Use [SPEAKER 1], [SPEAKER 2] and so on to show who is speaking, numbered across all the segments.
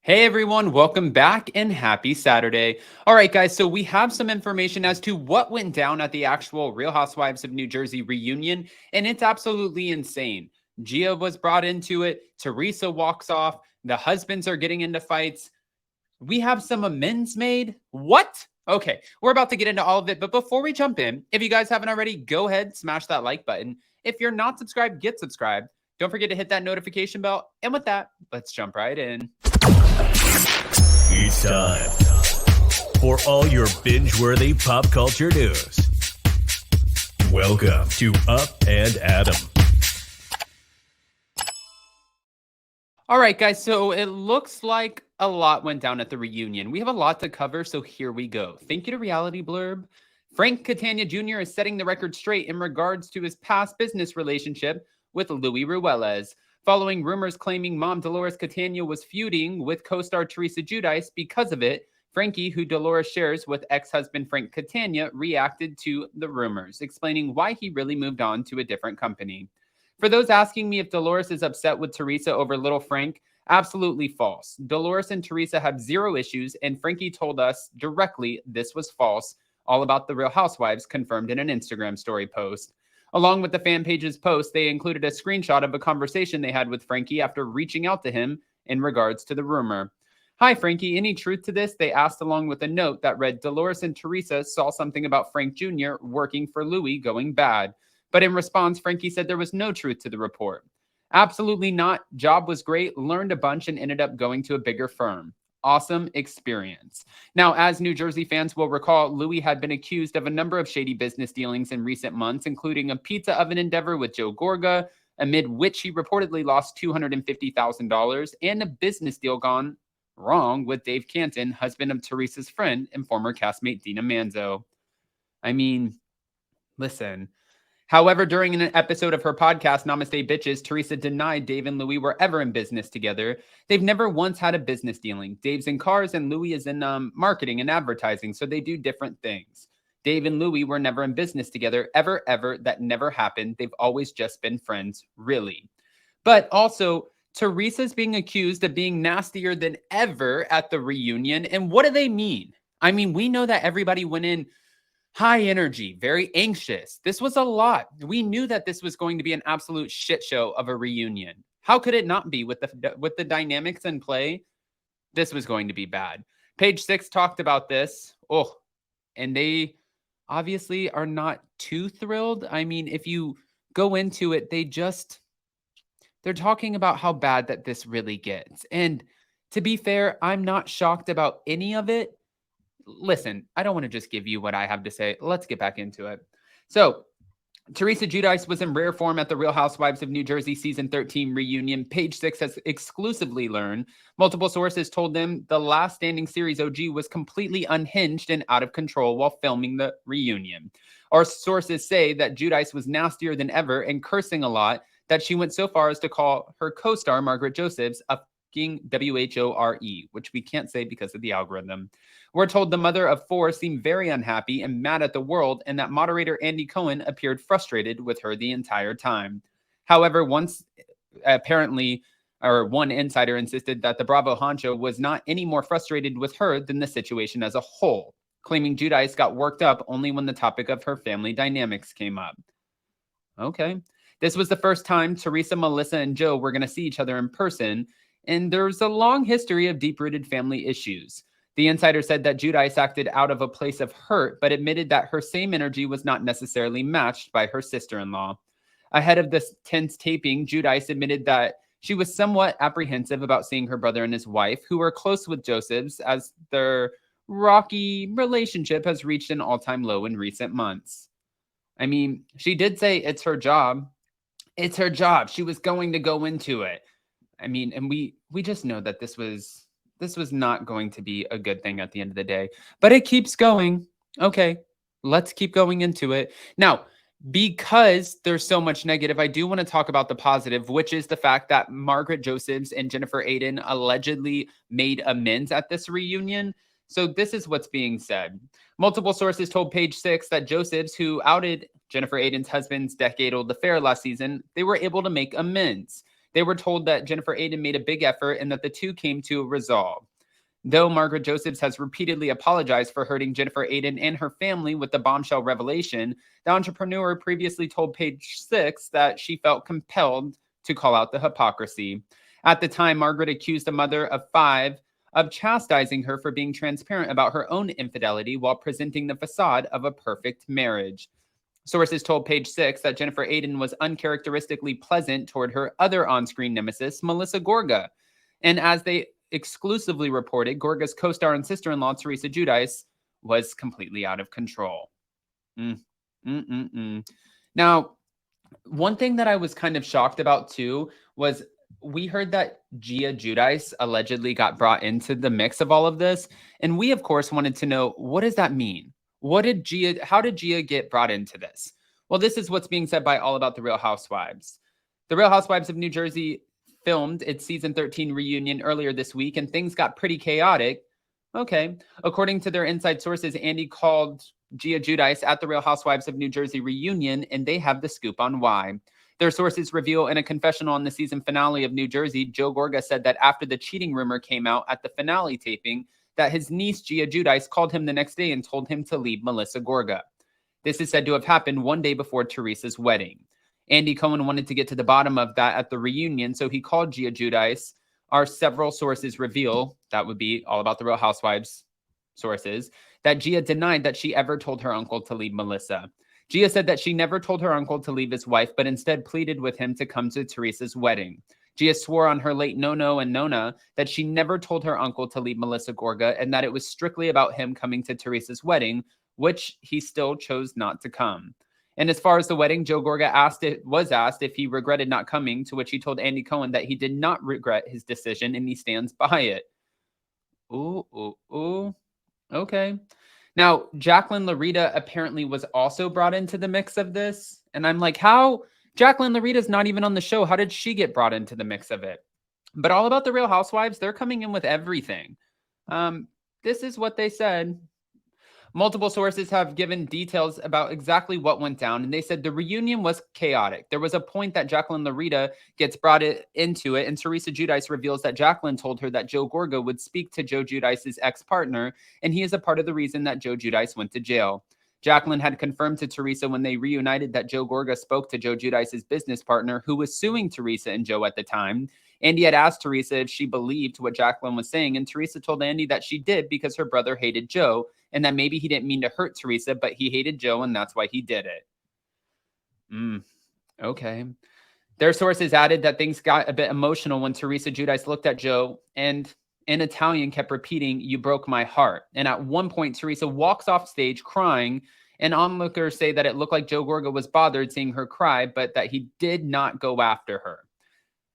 [SPEAKER 1] Hey everyone, welcome back and happy Saturday. All right, guys, so we have some information as to what went down at the actual Real Housewives of New Jersey reunion, and it's absolutely insane. Gia was brought into it, Teresa walks off, the husbands are getting into fights. We have some amends made. What? Okay, we're about to get into all of it, but before we jump in, if you guys haven't already, go ahead, smash that like button. If you're not subscribed, get subscribed. Don't forget to hit that notification bell. And with that, let's jump right in.
[SPEAKER 2] It's time for all your binge-worthy pop culture news. Welcome to Up and Adam.
[SPEAKER 1] All right, guys, so it looks like a lot went down at the reunion. We have a lot to cover, so here we go. Thank you to Reality Blurb. Frank Catania Jr. is setting the record straight in regards to his past business relationship with Louis Ruelas, following rumors claiming mom Dolores Catania was feuding with co-star Teresa Giudice because of it. Frankie, who Dolores shares with ex-husband Frank Catania, reacted to the rumors, explaining why he really moved on to a different company. For those asking me if Dolores is upset with Teresa over little Frank, absolutely false. Dolores and Teresa have zero issues, and Frankie told us directly this was false, all about the Real Housewives, confirmed in an Instagram story post. Along with the fan page's post, they included a screenshot of a conversation they had with Frankie after reaching out to him in regards to the rumor. Hi, Frankie, any truth to this? They asked, along with a note that read, Dolores and Teresa saw something about Frank Jr. working for Louis going bad. But in response, Frankie said there was no truth to the report. Absolutely not. Job was great, learned a bunch, and ended up going to a bigger firm. Awesome experience. Now, as New Jersey fans will recall, Louis had been accused of a number of shady business dealings in recent months, including a pizza oven endeavor with Joe Gorga, amid which he reportedly lost $250,000, and a business deal gone wrong with Dave Canton, husband of Teresa's friend and former castmate Dina Manzo. I mean, listen. However, during an episode of her podcast, Namaste Bitches, Teresa denied Dave and Louis were ever in business together. They've never once had a business dealing. Dave's in cars and Louis is in marketing and advertising, so they do different things. Dave and Louis were never in business together, ever. That never happened. They've always just been friends, really. But also, Teresa's being accused of being nastier than ever at the reunion. And what do they mean? I mean, we know that everybody went in high energy, very anxious. This was a lot. We knew that this was going to be an absolute shit show of a reunion. How could it not be with the dynamics in play? This was going to be bad. Page 6 talked about this. Oh, and they obviously are not too thrilled. I mean, if you go into it, they're talking about how bad that this really gets. And to be fair, I'm not shocked about any of it. Listen, I don't want to just give you what I have to say. Let's get back into it. So, Teresa Giudice was in rare form at the Real Housewives of New Jersey Season 13 reunion. Page 6 has exclusively learned. Multiple sources told them the Last Standing Series OG was completely unhinged and out of control while filming the reunion. Our sources say that Giudice was nastier than ever and cursing a lot, that she went so far as to call her co-star Margaret Josephs a fucking WHORE, which we can't say because of the algorithm. We're told the mother of four seemed very unhappy and mad at the world, and that moderator Andy Cohen appeared frustrated with her the entire time. However, one insider insisted that the Bravo honcho was not any more frustrated with her than the situation as a whole, claiming Giudice got worked up only when the topic of her family dynamics came up. Okay. This was the first time Teresa, Melissa, and Joe were going to see each other in person, and there's a long history of deep-rooted family issues. The insider said that Giudice acted out of a place of hurt, but admitted that her same energy was not necessarily matched by her sister-in-law. Ahead of this tense taping, Giudice admitted that she was somewhat apprehensive about seeing her brother and his wife, who were close with Joseph's, as their rocky relationship has reached an all-time low in recent months. I mean, she did say it's her job. It's her job. She was going to go into it. I mean, and we just know that this was not going to be a good thing at the end of the day, but it keeps going. Okay, let's keep going into it. Now, because there's so much negative, I do want to talk about the positive, which is the fact that Margaret Josephs and Jennifer Aydin allegedly made amends at this reunion. So this is what's being said. Multiple sources told Page 6 that Josephs, who outed Jennifer Aydin's husband's decade-old affair last season, they were able to make amends. They were told that Jennifer Aydin made a big effort and that the two came to a resolve. Though Margaret Josephs has repeatedly apologized for hurting Jennifer Aydin and her family with the bombshell revelation, the entrepreneur previously told Page Six that she felt compelled to call out the hypocrisy. At the time, Margaret accused a mother of 5 of chastising her for being transparent about her own infidelity while presenting the facade of a perfect marriage. Sources told Page Six that Jennifer Aydin was uncharacteristically pleasant toward her other on-screen nemesis, Melissa Gorga. And as they exclusively reported, Gorga's co-star and sister-in-law, Teresa Giudice, was completely out of control. Now, one thing that I was kind of shocked about too was we heard that Gia Giudice allegedly got brought into the mix of all of this. And we, of course, wanted to know, what does that mean? How did Gia get brought into this? Well, this is what's being said by All About the Real Housewives. The Real Housewives of New Jersey filmed its season 13 reunion earlier this week, and things got pretty chaotic. Okay. According to their inside sources, Andy called Gia Giudice at the Real Housewives of New Jersey reunion, and they have the scoop on why. Their sources reveal in a confessional on the season finale of New Jersey, Joe Gorga said that after the cheating rumor came out at the finale taping, that his niece, Gia Giudice, called him the next day and told him to leave Melissa Gorga. This is said to have happened one day before Teresa's wedding. Andy Cohen wanted to get to the bottom of that at the reunion, so he called Gia Giudice. Our several sources reveal, that would be All About the Real Housewives sources, that Gia denied that she ever told her uncle to leave Melissa. Gia said that she never told her uncle to leave his wife, but instead pleaded with him to come to Teresa's wedding. Gia swore on her late Nono and Nona that she never told her uncle to leave Melissa Gorga and that it was strictly about him coming to Teresa's wedding, which he still chose not to come. And as far as the wedding, Joe Gorga was asked if he regretted not coming, to which he told Andy Cohen that he did not regret his decision and he stands by it. Ooh. Okay. Now, Jacqueline Larita apparently was also brought into the mix of this. And I'm like, how? Jacqueline Larita's not even on the show. How did she get brought into the mix of it? But All About the Real Housewives, they're coming in with everything. This is what they said. Multiple sources have given details about exactly what went down, and they said the reunion was chaotic. There was a point that Jacqueline Larita gets brought into it, and Teresa Giudice reveals that Jacqueline told her that Joe Gorga would speak to Joe Giudice's ex-partner, and he is a part of the reason that Joe Giudice went to jail. Jacqueline had confirmed to Teresa when they reunited that Joe Gorga spoke to Joe Giudice's business partner, who was suing Teresa and Joe at the time. Andy had asked Teresa if she believed what Jacqueline was saying, and Teresa told Andy that she did because her brother hated Joe, and that maybe he didn't mean to hurt Teresa, but he hated Joe, and that's why he did it. Okay. Their sources added that things got a bit emotional when Teresa Giudice looked at Joe and in Italian kept repeating, "You broke my heart." And at one point, Teresa walks off stage crying, and onlookers say that it looked like Joe Gorga was bothered seeing her cry, but that he did not go after her.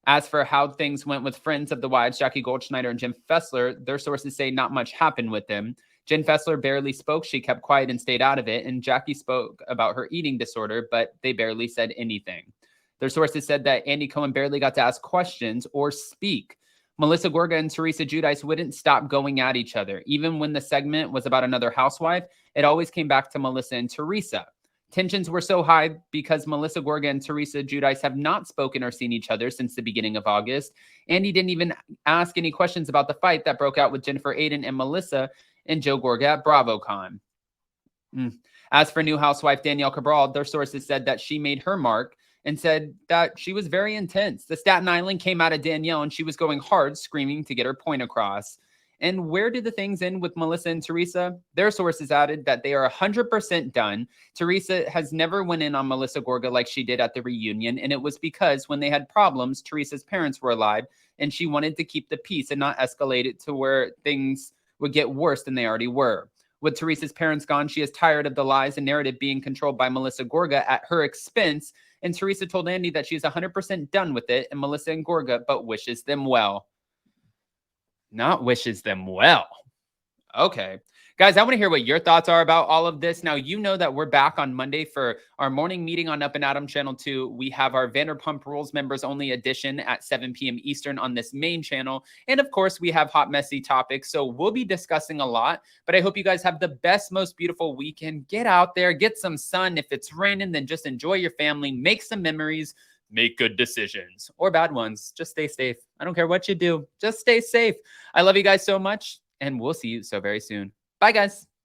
[SPEAKER 1] As for how things went with friends of the wives, Jackie Goldschneider and Jim Fessler, their sources say not much happened with them. Jen Fessler barely spoke. She kept quiet and stayed out of it. And Jackie spoke about her eating disorder, but they barely said anything. Their sources said that Andy Cohen barely got to ask questions or speak. Melissa Gorga and Teresa Giudice wouldn't stop going at each other. Even when the segment was about another housewife, it always came back to Melissa and Teresa. Tensions were so high because Melissa Gorga and Teresa Giudice have not spoken or seen each other since the beginning of August. Andy didn't even ask any questions about the fight that broke out with Jennifer Aydin and Melissa and Joe Gorga at BravoCon. As for new housewife Danielle Cabral, their sources said that she made her mark and said that she was very intense. The Staten Island came out of Danielle and she was going hard, screaming to get her point across. And where did the things end with Melissa and Teresa? Their sources added that they are 100% done. Teresa has never went in on Melissa Gorga like she did at the reunion, and it was because when they had problems, Teresa's parents were alive, and she wanted to keep the peace and not escalate it to where things would get worse than they already were. With Teresa's parents gone, she is tired of the lies and narrative being controlled by Melissa Gorga at her expense, and Teresa told Andy that she's 100% done with it, and Melissa and Gorga, but wishes them well. Not wishes them well. Okay. Guys, I want to hear what your thoughts are about all of this. Now, you know that we're back on Monday for our morning meeting on Up and Adam Channel 2. We have our Vanderpump Rules members only edition at 7 p.m. Eastern on this main channel. And of course, we have hot, messy topics. So we'll be discussing a lot. But I hope you guys have the best, most beautiful weekend. Get out there, get some sun. If it's raining, then just enjoy your family, make some memories. make good decisions or bad ones. Just stay safe. I don't care what you do. Just stay safe. I love you guys so much, and we'll see you so very soon. Bye, guys.